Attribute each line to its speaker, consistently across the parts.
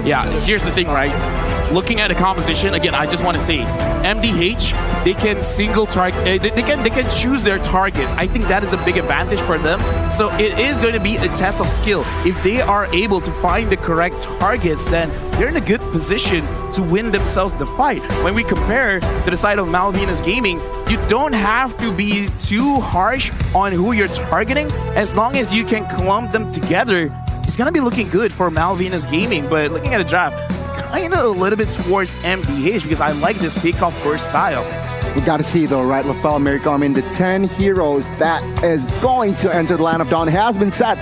Speaker 1: Yeah, here's the thing, right? Looking at the composition, again, I just want to say, MDH, they can single target, they can choose their targets. I think that is a big advantage for them. So it is going to be a test of skill. If they are able to find the correct targets, then they're in a good position to win themselves the fight. When we compare to the side of Malvinas Gaming, you don't have to be too harsh on who you're targeting. As long as you can clump them together, it's going to be looking good for Malvinas Gaming. But looking at the draft, kind of a little bit towards MDH because I like this kickoff first style.
Speaker 2: We got to see though, right, Lafel, America, I mean, the 10 heroes that is going to enter the Land of Dawn has been set.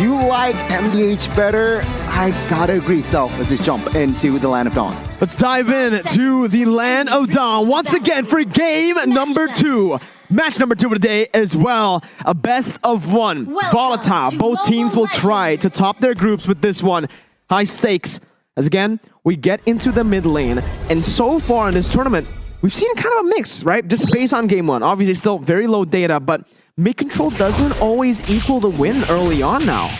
Speaker 2: You like MDH better? I gotta agree, so let's just jump into the Land of Dawn.
Speaker 3: Let's dive in to the Land of Dawn once again for game number 2. Match number 2 of the day as well. A best of 1. Volatile. Both teams will try to top their groups with this one. High stakes. As again, we get into the mid lane. And so far in this tournament, we've seen kind of a mix, right? Just based on game 1. Obviously still very low data, but mid control doesn't always equal the win early on now.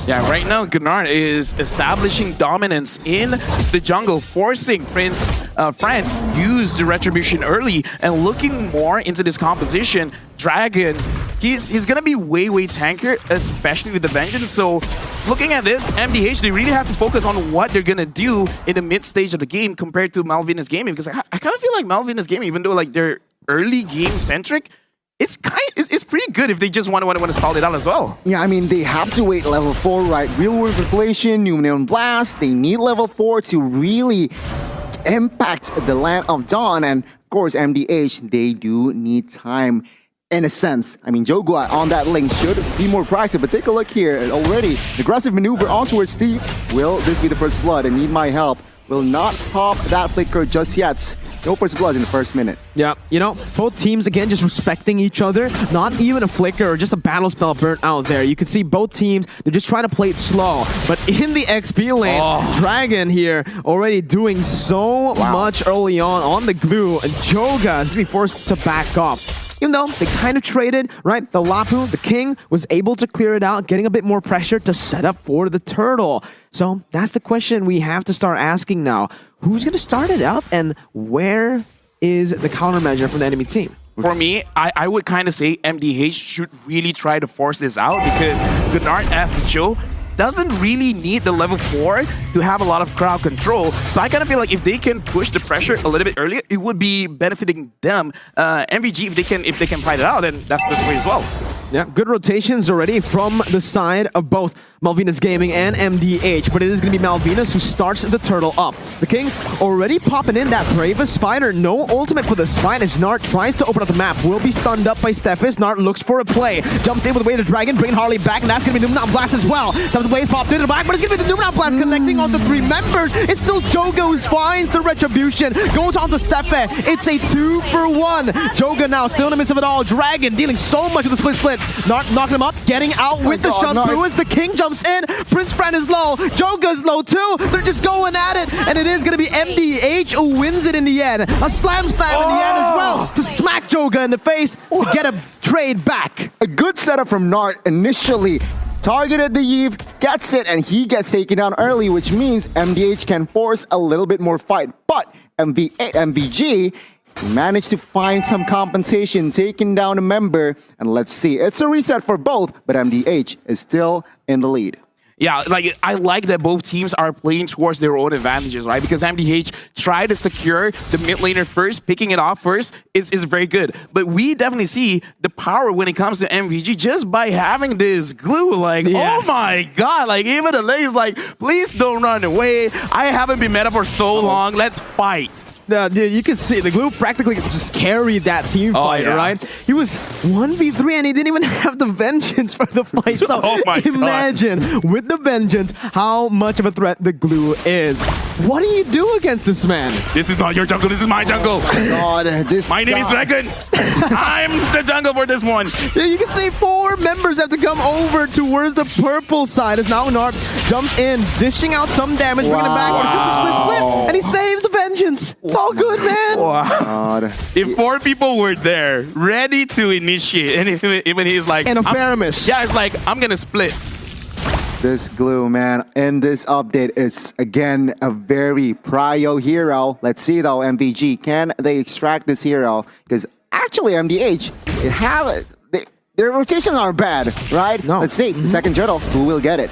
Speaker 1: Yeah, right now Gunnar is establishing dominance in the jungle, forcing Fran to use the retribution early, and looking more into this composition, Dragon, he's gonna be way tankier, especially with the Vengeance. So looking at this, MDH, they really have to focus on what they're gonna do in the mid stage of the game compared to Malvinas Gaming, because I kind of feel like Malvinas Gaming, even though like they're early game centric, it's pretty good if they just want to stall it out as well.
Speaker 2: Yeah, I mean, they have to wait level 4, right? Real World Revelation, Numenor Blast, they need level 4 to really impact the Land of Dawn. And of course, MDH, they do need time in a sense. I mean, Jogua on that link should be more proactive, but take a look here. Already, aggressive maneuver on towards Steve. Will this be the first blood? I need my help. Will not pop that flicker just yet. No first blood in the first minute.
Speaker 3: Yeah, you know, both teams, again, just respecting each other. Not even a flicker or just a battle spell burnt out there. You can see both teams, they're just trying to play it slow. But in the XP lane, Dragon here already doing so much early on the glue. And Joga is going to be forced to back off. Even though they kind of traded, right? The Lapu, the King, was able to clear it out, getting a bit more pressure to set up for the Turtle. So that's the question we have to start asking now. Who's going to start it up, and where is the countermeasure from the enemy team?
Speaker 1: For me, I would kind of say MDH should really try to force this out, because Gunnar, as the Joe, doesn't really need the level 4 to have a lot of crowd control. So I kind of feel like if they can push the pressure a little bit earlier, it would be benefiting them. MVG, if they can fight it out, then that's the way as well.
Speaker 3: Yeah, good rotations already from the side of both Malvinas Gaming and MDH, but it is going to be Malvinas who starts the Turtle up. The King already popping in that Bravest Fighter. No ultimate for this fight as Nart tries to open up the map. Will be stunned up by Stephis. Nart looks for a play. Jumps in with the way of the Dragon, bringing Harley back, and that's going to be the Numenor Blast as well. That wave popped into the back, but it's going to be the Numenor Blast connecting on the 3 members. It's still Joga who finds the Retribution. Goes on to Steffe. It's a 2-for-1. Joga now still in the midst of it all. Dragon dealing so much with the split. Nart knocking him up, getting out with the shot through as the King jumps in. Prince Fran is low. Joga's low too. They're just going at it. And it is going to be MDH who wins it in the end. A slam in the end as well to smack Joga in the face to get a trade back.
Speaker 2: A good setup from Nart initially. Targeted the Eve, gets it, and he gets taken down early, which means MDH can force a little bit more fight. But MVG managed to find some compensation, taking down a member, and let's see. It's a reset for both, but MDH is still in the lead.
Speaker 1: Yeah, like I like that both teams are playing towards their own advantages, right? Because MDH tried to secure the mid laner first, picking it off first is very good. But we definitely see the power when it comes to MVG just by having this glue. Like, oh my god, like even the lane's like, please don't run away. I haven't been meta for so long. Let's fight.
Speaker 3: Dude, you can see the glue practically just carried that team fight, right? He was 1v3 and he didn't even have the Vengeance for the fight. So imagine with the Vengeance how much of a threat the glue is. What do you do against this man?
Speaker 1: This is not your jungle, this is my jungle.
Speaker 2: God,
Speaker 1: my name is Dragon. I'm the jungle for this one.
Speaker 3: Yeah, you can see 4 members have to come over towards the purple side as now Nart jumps in, dishing out some damage, bringing it back, just a split, and he saves the Vengeance. It's all good, man.
Speaker 2: God.
Speaker 1: If 4 people were there, ready to initiate, and even he's like...
Speaker 3: And a Faramis.
Speaker 1: Yeah, it's like, I'm gonna split.
Speaker 2: This Glue, man, in this update is again a very prio hero. Let's see though, MVG, can they extract this hero? Because actually MDH, their rotations aren't bad, right?
Speaker 3: No.
Speaker 2: Let's see, second turtle, who will get it?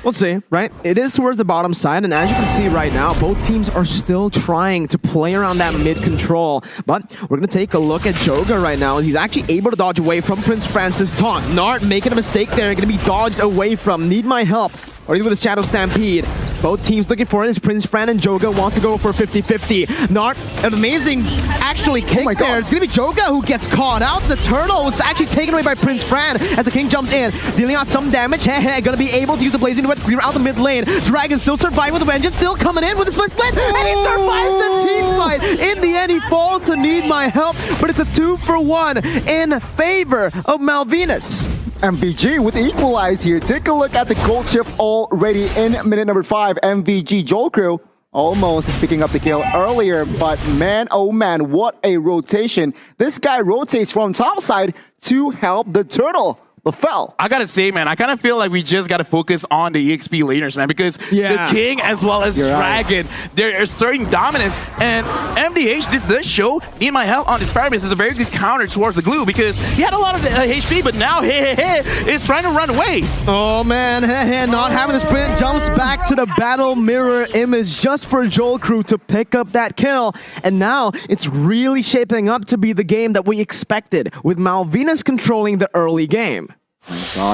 Speaker 3: We'll see, right? It is towards the bottom side, and as you can see right now, both teams are still trying to play around that mid control. But we're going to take a look at Joga right now, as he's actually able to dodge away from Prince Francis' taunt. Nart making a mistake there, going to be dodged away from. Need my help. Or even with a Shadow Stampede. Both teams looking for it as Prince Fran and Joga wants to go for 50-50. Nart, an amazing actually kick there. It's going to be Joga who gets caught out. The turtle was actually taken away by Prince Fran as the king jumps in, dealing out some damage. Going to be able to use the Blazing Duet to clear out the mid lane. Dragon still surviving with the Vengeance, still coming in with his split, and he survives the team fight. In the end, he falls to Need My Help, but it's a 2-for-1 in favor of Malvinas.
Speaker 2: MVG with the equalize here. Take a look at the gold chip already in minute number 5. MVG Joel Crew almost picking up the kill earlier, but man, oh man, what a rotation. This guy rotates from top side to help the turtle. Fell.
Speaker 1: I gotta say, man, I kind of feel like we just gotta focus on the EXP laners, man, because the King as well as Dragon, they're asserting dominance, and MDH, this does show Need My Help on his Faramis is a very good counter towards the Glue, because he had a lot of HP, but now is trying to run away.
Speaker 3: Oh man, not having the sprint, jumps back to the battle mirror image just for Joel Crew to pick up that kill, and now it's really shaping up to be the game that we expected, with Malvinas controlling the early game.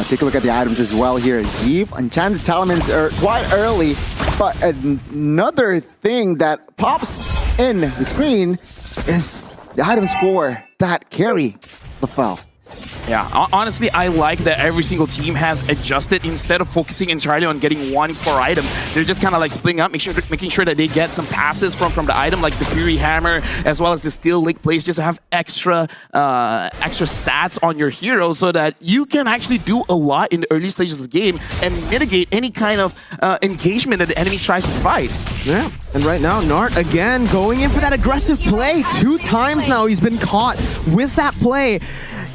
Speaker 2: Take a look at the items as well here. Eve, Enchanted Talismans are quite early, but another thing that pops in the screen is the items for that carry, the fell.
Speaker 1: Yeah, honestly, I like that every single team has adjusted. Instead of focusing entirely on getting one core item, they're just kind of like splitting up, making sure that they get some passes from the item, like the Fury Hammer, as well as the Steel Link Place, just to have extra stats on your hero, so that you can actually do a lot in the early stages of the game and mitigate any kind of engagement that the enemy tries to provide.
Speaker 3: Yeah, and right now, Nart again going in for that aggressive play. 2 times now he's been caught with that play.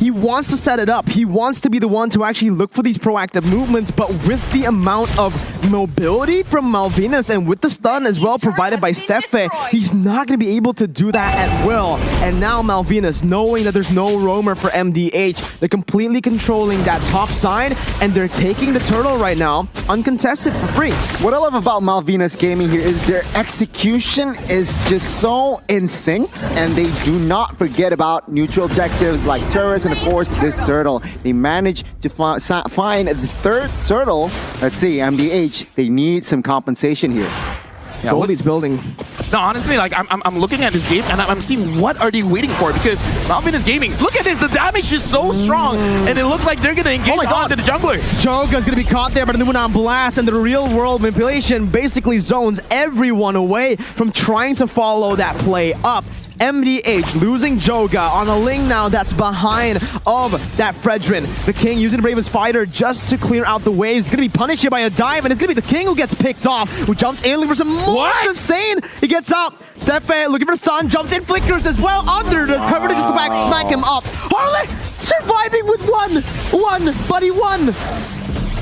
Speaker 3: He wants to set it up. He wants to be the one to actually look for these proactive movements, but with the amount of mobility from Malvinas and with the stun as well provided by Steffe, he's not going to be able to do that at will. And now Malvinas, knowing that there's no roamer for MDH, they're completely controlling that top side, and they're taking the turtle right now, uncontested for free.
Speaker 2: What I love about Malvinas gaming here is their execution is just so in sync, and they do not forget about neutral objectives like turrets and of course this turtle. They managed to find the third turtle. Let's see, MDH, they need some compensation here.
Speaker 1: Yeah,
Speaker 3: Goldie's building.
Speaker 1: No, honestly, like I'm looking at this game and I'm seeing what are they waiting for, because Malvinas gaming, look at this, the damage is so strong, and it looks like they're gonna engage onto the jungler.
Speaker 3: Joga's gonna be caught there by the Numenon Blast, and the real world manipulation basically zones everyone away from trying to follow that play up. MDH losing Joga on a Ling now that's behind of that Fredrin. The King using the Bravest Fighter just to clear out the waves. He's going to be punished here by a dive, and it's going to be the King who gets picked off, who jumps in looking for some more sustain. He gets up. Steffe looking for stun, jumps in, flickers as well under the turret just to smack him up. Harley surviving with but he won.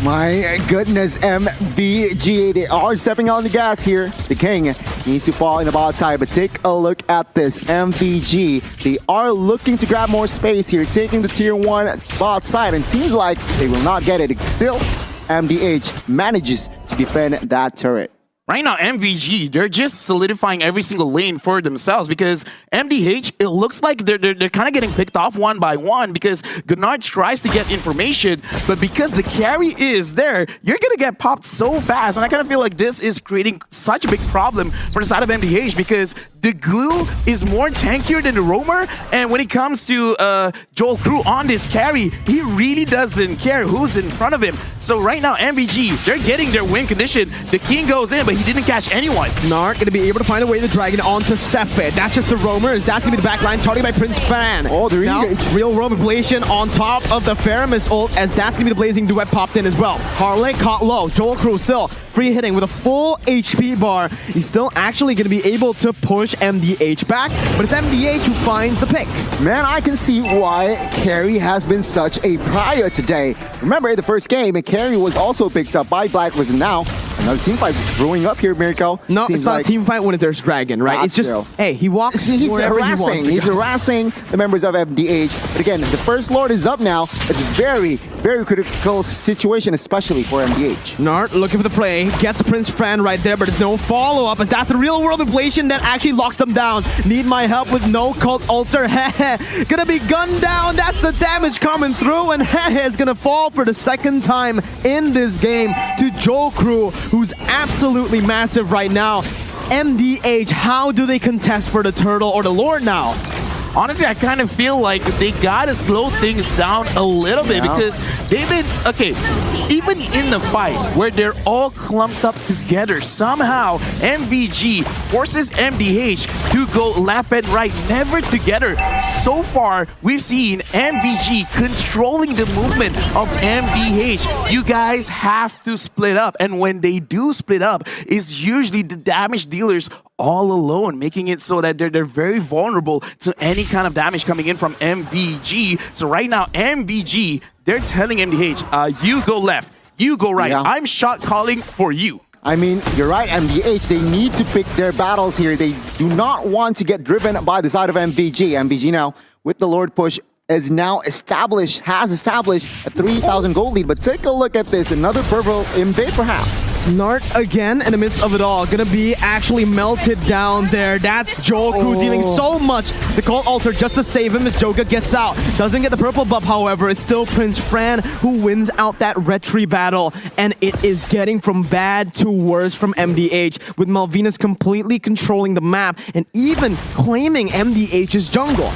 Speaker 2: My goodness, MVG, they are stepping on the gas here. The King needs to fall in the bot side, but take a look at this. MVG, they are looking to grab more space here, taking the tier 1 bot side, and seems like they will not get it. Still, MDH manages to defend that turret.
Speaker 1: Right now, MVG, they're just solidifying every single lane for themselves, because MDH, it looks like they're kind of getting picked off one by one, because Gunnar tries to get information, but because the carry is there, you're going to get popped so fast. And I kind of feel like this is creating such a big problem for the side of MDH, because the Glue is more tankier than the roamer, and when it comes to Joel Crew on this carry, he really doesn't care who's in front of him. So right now, MVG, they're getting their win condition. The King goes in, but he didn't catch anyone.
Speaker 3: Nart going to be able to find a way the Dragon onto Steffe. That's just the roamers. That's going to be the backline targeted by Prince Fan.
Speaker 2: Oh, they're
Speaker 3: now, real roam ablation on top of the Faramis ult, as that's going to be the Blazing Duet popped in as well. Harley caught low. Joel Crew still free hitting with a full HP bar, he's still actually going to be able to push MDH back, but it's MDH who finds the pick.
Speaker 2: Man, I can see why Carry has been such a prior today. Remember, the first game, Carry was also picked up by Blacklist, and now another team fight is brewing up here, Mirko.
Speaker 3: No, it's not a team fight when there's Dragon, right? It's just,
Speaker 2: true.
Speaker 3: hey, he walks wherever he wants to go.
Speaker 2: He's harassing the members of MDH. But again, the first Lord is up now. It's a very, very critical situation, especially for MDH.
Speaker 3: Nart looking for the play, gets Prince Fran right there, but there's no follow-up, as that's the real-world inflation that actually locks them down. Need my help with no cult altar. Gonna be gunned down. That's the damage coming through, and is gonna fall for the second time in this game to Jokru, who's absolutely massive right now. MDH, how do they contest for the turtle or the Lord now?
Speaker 1: Honestly, I kind of feel like they gotta slow things down a little bit because they've been, okay, even in the fight where they're all clumped up together, somehow MVG forces MDH to go left and right, never together. So far, we've seen MVG controlling the movement of MDH. You guys have to split up, and when they do split up, it's usually the damage dealers all alone, making it so that they're very vulnerable to any kind of damage coming in from MVG. So right now, MVG, they're telling MDH, you go left, you go right.
Speaker 2: Yeah.
Speaker 1: I'm shot calling for you.
Speaker 2: I mean, you're right, MDH, they need to pick their battles here. They do not want to get driven by the side of MVG. MVG now, with the Lord push, has established a 3,000 gold lead. But take a look at this, another purple invade perhaps.
Speaker 3: Nart again in the midst of it all, gonna be actually melted down there. That's Jokru dealing so much. The Cult Altar just to save him as Joga gets out. Doesn't get the purple buff, however. It's still Prince Fran who wins out that retry battle. And it is getting from bad to worse from MDH, with Malvinas completely controlling the map and even claiming MDH's jungle.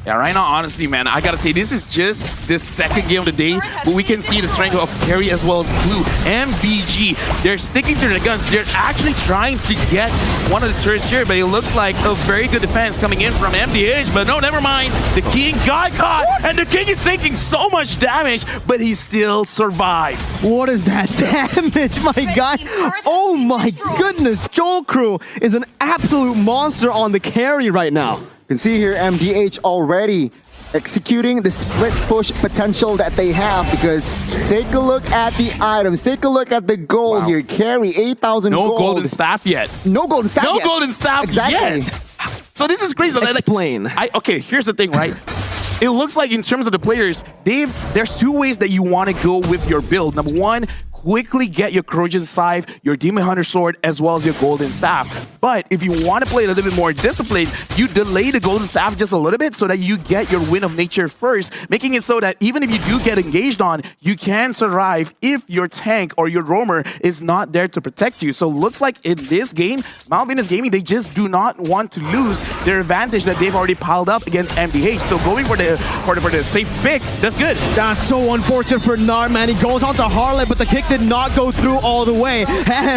Speaker 1: Yeah, right now, honestly, man, I gotta say, this is just the second game of the day, but we can see the strength of Carry as well as Blue. MVG, they're sticking to their guns. They're actually trying to get one of the turrets here, but it looks like a very good defense coming in from MDH, but no, never mind. The King got caught, and the King is taking so much damage, but he still survives.
Speaker 3: What is that damage, my guy? Oh my goodness, Jokru is an absolute monster on the carry right now.
Speaker 2: You can see here MDH already executing the split push potential that they have, because take a look at the items, take a look at the gold here. Carry 8,000 gold.
Speaker 1: No golden staff yet.
Speaker 2: No golden staff yet.
Speaker 1: No golden staff yet. So this is crazy.
Speaker 3: Explain.
Speaker 1: Okay, here's the thing, right? It looks like in terms of the players, there's two ways that you want to go with your build. Number one, quickly get your Corrosion Scythe, your Demon Hunter Sword, as well as your Golden Staff. But if you want to play a little bit more disciplined, you delay the Golden Staff just a little bit so that you get your Wind of Nature first, making it so that even if you do get engaged on, you can survive if your tank or your roamer is not there to protect you. So looks like in this game, Malvinas Gaming, they just do not want to lose their advantage that they've already piled up against MDH. So going for the safe pick, that's good.
Speaker 3: That's so unfortunate for Nart, man. He goes on to Harlot, but the kick did not go through all the way.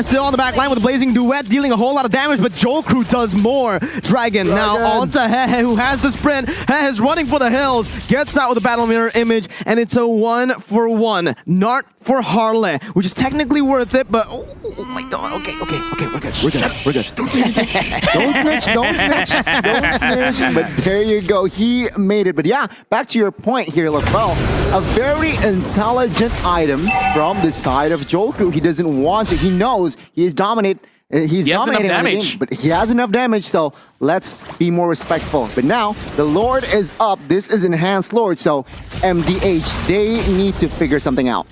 Speaker 3: Still on the back line with a Blazing Duet, dealing a whole lot of damage, but Jokru does more. Dragon now on to who has the sprint. is running for the hills, gets out with a Battle Mirror image, and it's a 1-for-1. Nart for Harley, which is technically worth it, but oh my god, okay, we're good. We're good.
Speaker 2: Don't snitch. But there you go, he made it. But yeah, back to your point here, LaFell. A very intelligent item from the side of Jokru. He doesn't want to. He knows he is dominated. He's dominating the game, but he has enough damage, so let's be more respectful. But now, the Lord is up. This is Enhanced Lord, so MDH, they need to figure something out.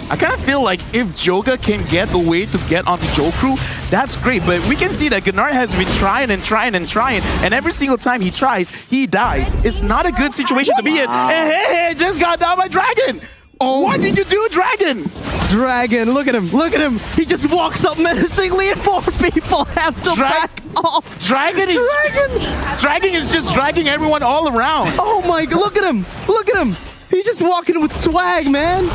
Speaker 1: I kind of feel like if Joga can get a way to get onto Jokru, that's great. But we can see that Gunnar has been trying, and every single time he tries, he dies. It's not a good situation to be in. And hey, just got down by Dragon. Oh, what did you do, Dragon?
Speaker 3: Dragon, look at him. He just walks up menacingly and 4 people have to back off.
Speaker 1: Dragon is just dragging everyone all around.
Speaker 3: Oh my god, look at him. He's just walking with swag, man.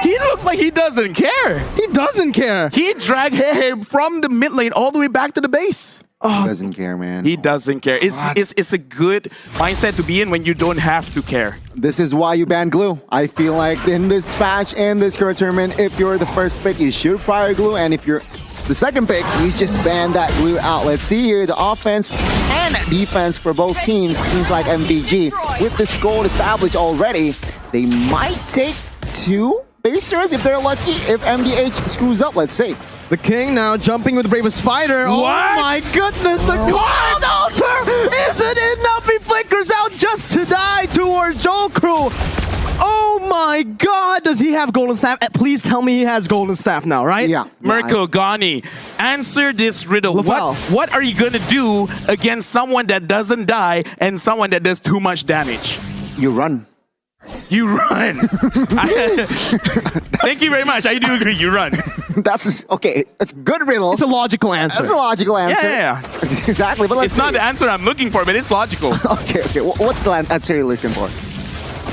Speaker 1: He looks like he doesn't care.
Speaker 3: He doesn't care.
Speaker 1: He dragged him from the mid lane all the way back to the base.
Speaker 2: He doesn't care, man.
Speaker 1: He doesn't care. It's a good mindset to be in when you don't have to care.
Speaker 2: This is why you ban glue. I feel like in this patch and this current tournament, if you're the first pick, you should prior glue, and if you're the second pick, you just ban that glue out. Let's see here, the offense and defense for both teams seems like MVG. With this goal established already, they might take 2 base turrets if they're lucky, if MDH screws up, let's see.
Speaker 3: The King now jumping with the bravest fighter. Oh
Speaker 1: What?
Speaker 3: my goodness, the gold altar isn't enough. He flickers out just to die towards Jolcrew. Oh my god, does he have Golden Staff? Please tell me he has Golden Staff now, right?
Speaker 2: Yeah.
Speaker 1: Mirko, Gani, answer this riddle.
Speaker 3: Lafelle.
Speaker 1: What are you going to do against someone that doesn't die and someone that does too much damage?
Speaker 2: You run.
Speaker 1: You run. Thank you very much. I do agree. You run.
Speaker 2: That's okay. That's good riddle.
Speaker 3: It's a logical answer.
Speaker 2: That's a logical answer.
Speaker 1: Yeah.
Speaker 2: Exactly. But let's
Speaker 1: It's not
Speaker 2: see.
Speaker 1: the answer I'm looking for, but it's logical.
Speaker 2: Okay. What's the answer you're looking for?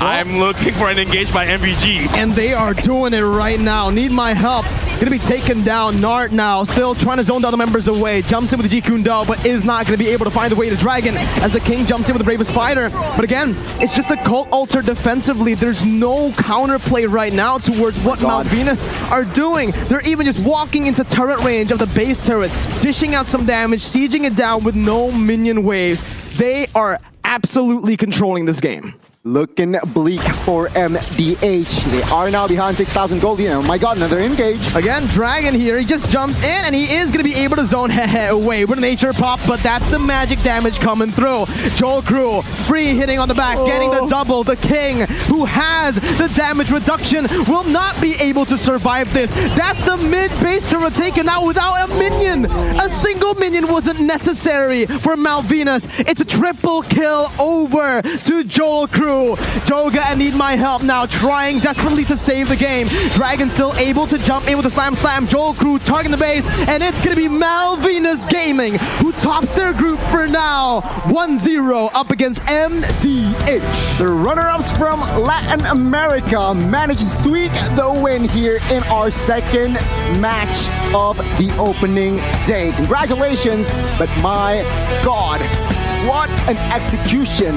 Speaker 1: I'm looking for an engage by MVG.
Speaker 3: And they are doing it right now. Need my help. Gonna be taken down. Nart now still trying to zone the other members away. Jumps in with the G Kundo, but is not gonna be able to find the way to Dragon as the King jumps in with the bravest fighter. But again, it's just a cult altar defensively. There's no counterplay right now towards what Malvinas are doing. They're even just walking into turret range of the base turret, dishing out some damage, sieging it down with no minion waves. They are absolutely controlling this game.
Speaker 2: Looking bleak for MDH. They are now behind 6,000 gold. Oh my god, another engage.
Speaker 3: Again, Dragon here, he just jumps in and he is going to be able to zone away with a nature pop, but that's the magic damage coming through. Jolcrew, free hitting on the back, getting the double. The King, who has the damage reduction, will not be able to survive this. That's the mid-base turret taken out without a minion. A single minion wasn't necessary for Malvinas. It's a triple kill over to Jolcrew. Joga and Need My Help now trying desperately to save the game. Dragon still able to jump in with a slam. Jolcrew targeting the base, and it's going to be Malvinas Gaming who tops their group for now. 1-0 up against MDH.
Speaker 2: The runner-ups from Latin America managed to squeak the win here in our second match of the opening day. Congratulations, but my god, what an execution.